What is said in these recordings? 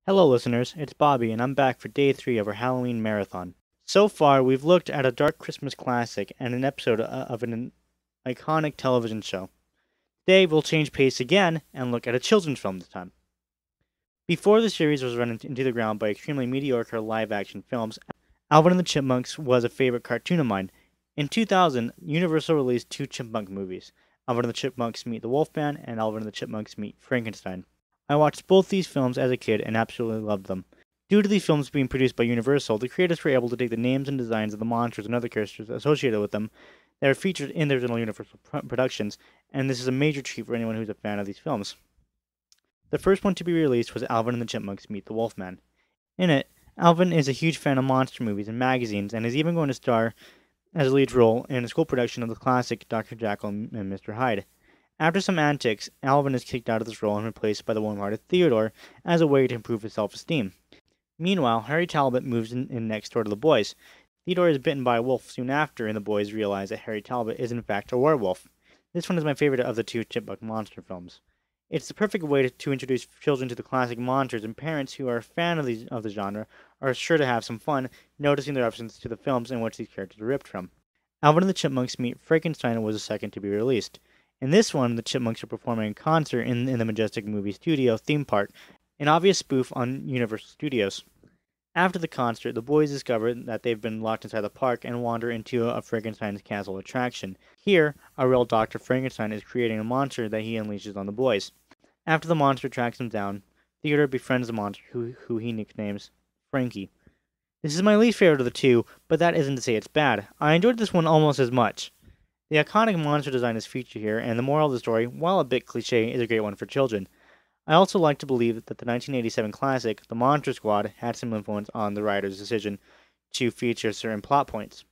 Hello, listeners. It's Bobby, and I'm back for day 3 of our Halloween marathon. So far, we've looked at a dark Christmas classic and an episode of an iconic television show. Today, we'll change pace again and look at a children's film this time. Before the series was run into the ground by extremely mediocre live action films, Alvin and the Chipmunks was a favorite cartoon of mine. In 2000, Universal released 2 Chipmunk movies: Alvin and the Chipmunks Meet the Wolfman and Alvin and the Chipmunks Meet Frankenstein. I watched both these films as a kid and absolutely loved them. Due to these films being produced by Universal, the creators were able to take the names and designs of the monsters and other characters associated with them that are featured in the original Universal productions, and this is a major treat for anyone who's a fan of these films. The first one to be released was Alvin and the Chipmunks Meet the Wolfman. In it, Alvin is a huge fan of monster movies and magazines and is even going to star as a lead role in a school production of the classic Dr. Jekyll and Mr. Hyde. After some antics, Alvin is kicked out of this role and replaced by the warm-hearted Theodore as a way to improve his self-esteem. Meanwhile, Harry Talbot moves in next door to the boys. Theodore is bitten by a wolf soon after, and the boys realize that Harry Talbot is in fact a werewolf. This one is my favorite of the 2 Chipmunk monster films. It's the perfect way to introduce children to the classic monsters, and parents who are a fan of the genre are sure to have some fun noticing the references to the films in which these characters are ripped from. Alvin and the Chipmunks Meet Frankenstein was the second to be released. In this one, the Chipmunks are performing a concert in the Majestic Movie Studio theme park, an obvious spoof on Universal Studios. After the concert, the boys discover that they've been locked inside the park and wander into a Frankenstein's castle attraction. Here, a real Dr. Frankenstein is creating a monster that he unleashes on the boys. After the monster tracks him down, Theodore befriends the monster, who he nicknames Frankie. This is my least favorite of the two, but that isn't to say it's bad. I enjoyed this one almost as much. The iconic monster design is featured here, and the moral of the story, while a bit cliche, is a great one for children. I also like to believe that the 1987 classic, The Monster Squad, had some influence on the writer's decision to feature certain plot points.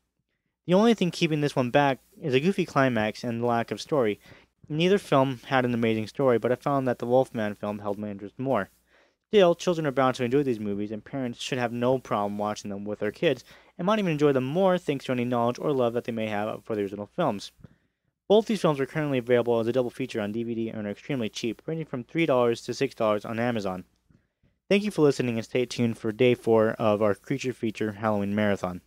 The only thing keeping this one back is a goofy climax and the lack of story. Neither film had an amazing story, but I found that the Wolfman film held my interest more. Still, children are bound to enjoy these movies, and parents should have no problem watching them with their kids, and might even enjoy them more thanks to any knowledge or love that they may have for the original films. Both these films are currently available as a double feature on DVD and are extremely cheap, ranging from $3 to $6 on Amazon. Thank you for listening, and stay tuned for day 4 of our Creature Feature Halloween Marathon.